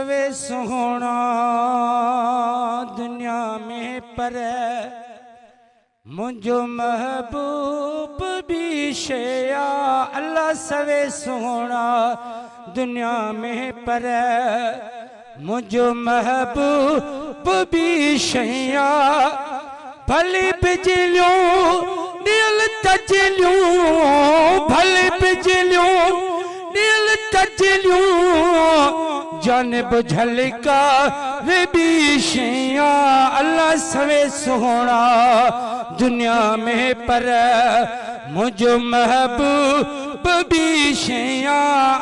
सवे सोहना दुनिया में पर मुझो महबूब भी शया अल्लाह सवे सोहना दुनिया में पर मुझो महबूब भी शया भले बिजलियों नील तजलियों भले बिजलियों नील तजलियों जानब झलका वे भी शया अल्लाह सवे सोहना दुनिया में पर मुझो महबूब भी शया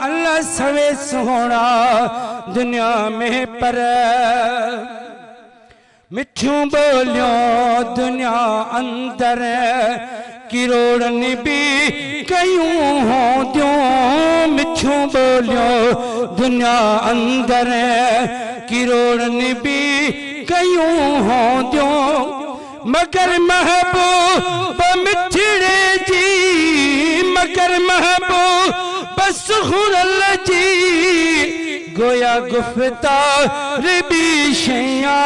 अल्लाह सवे सोहना दुनिया में पर मिठू बोलियो दुनिया अंदर किरोड़न भी कयूं हो द्यो मिठू बोलियो दुनिया अंदर किरोड़न भी कयूं हो द्यो मगर महबूब मिठड़े जी मगर महबूब सुखुरल जी गोया गुफ्तार भी शया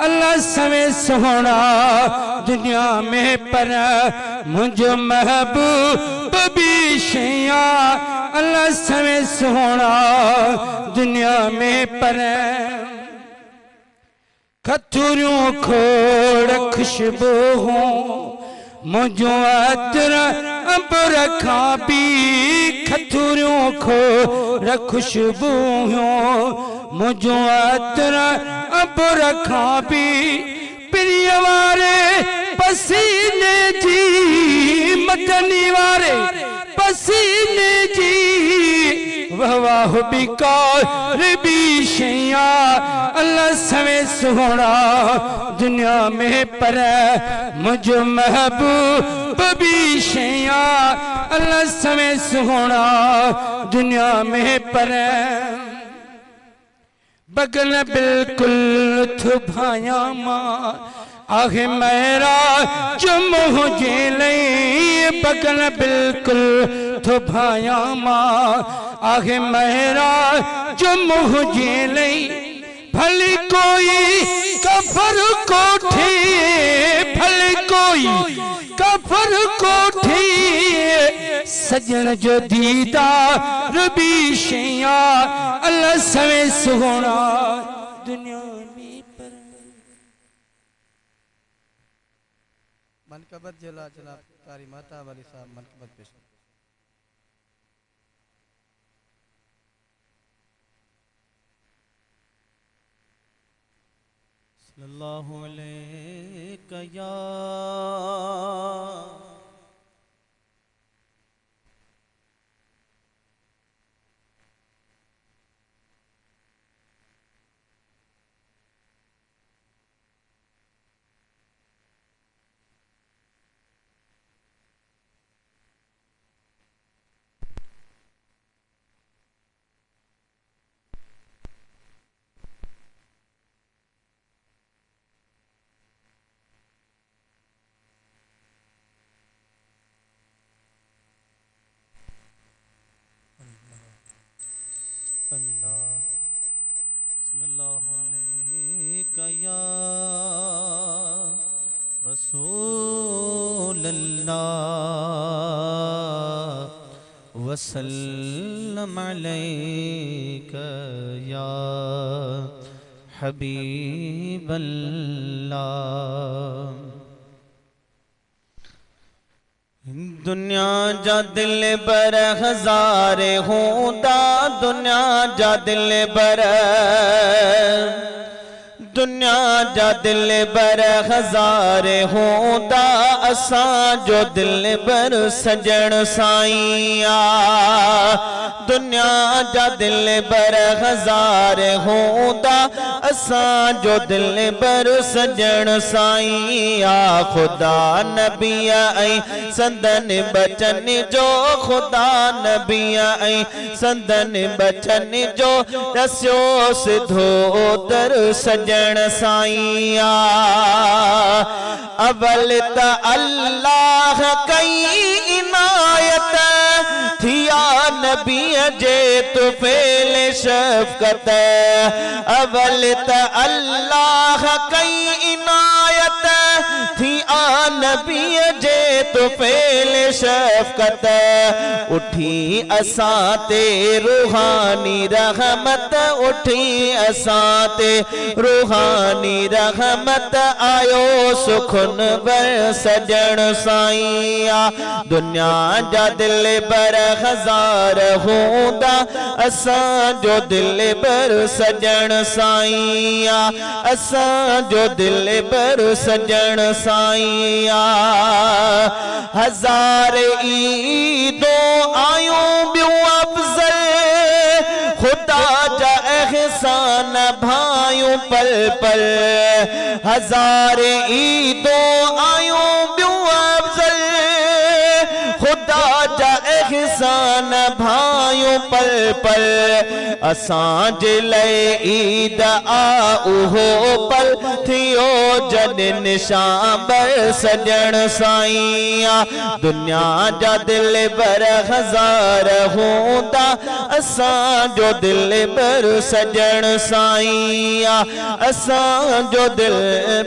अल्लाह सवे सोहना दुनिया में पर मुझो महबूब भी शया अल्लाह सवे सोहना दुनिया में पर खथुरियों खोड़ खुशबू हूँ मुझो अतर अब रखा भी खथुरियों खो खुशबू हूँ मुझो अतर अब रखा भी प्रिय वारे पसीने जी मदनी वारे पसीने जी वाह बिकार भी शया अल्लाह सवे सोहना दुनिया में पर मुझो महबूब भी शया अल्लाह सवे सोहना दुनिया में पर बगल बिल्कुल थुभाया मां आगे मेरा जो मुझे ले बगल बिल्कुल थुभाया मां आगे मेरा जो मुझे ले भले कोई कफर कोठी भले कोई कफर कोठी सजन जो दीदार भी शया अल्लाह सवे सोहना दुनिया में पर मनकबत जला जनाब कारी माता वाली साहब मनकबत पेश सल्लल्लाहु अलैहि या अल्लाह सल्लल्लाहु अलैहि या रसूल अल्लाह वसल्लम अलैका या हबीब अल्लाह दुनिया जा दिल बर हजारे होंदा दुनिया जा दिल बर दुनिया जा दिल बर हजारे होंदा असां जो दिल बर सजन साईया दुनिया जा दिल बर हजारे होंदा असां जो दिल बर सजन साईया खुदा नबिया ऐ संदन बचन जो खुदा नबिया ऐ संदन बचन जो दस्यो सिधो दर सजन साईया अवल त अल्लाह कई इनायत थिया नबी जे तू फेल शफकत अवल त अल्लाह कई इनायत थी आ नबी जे तू फेल शफकत उठी असां ते रूहानी रहमत उठी असां ते रूहानी रहमत आयो सुखन बर सजण साईं दुनिया जा दिल बर हजार हूंदा असां जो दिल बर सजण साईं असां जो दिल बर सजण साईं हजार ईदों आयूं बियूं अफजल खुदा जा एहसान भायूं पल पल हजार ईदों आयूं बियूं अफजल खुदा जा एहसान भायूं पल पल असां जे लए ईद आ उहो पल थियो जॾहिं निशान बर सजण साईं दुनिया जा दिल बर हजार हूंदा असां जो दिल बर सजण साईं असां जो दिल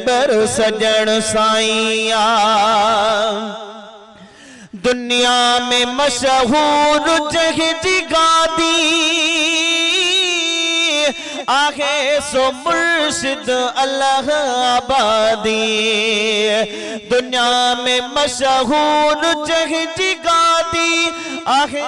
बर सजण साईं दुनिया में मशहूर जहिजी गादी आहे सो मुर्शिद अल्लाह आबादी दुनिया में मशहूर जहिजी गादी आहे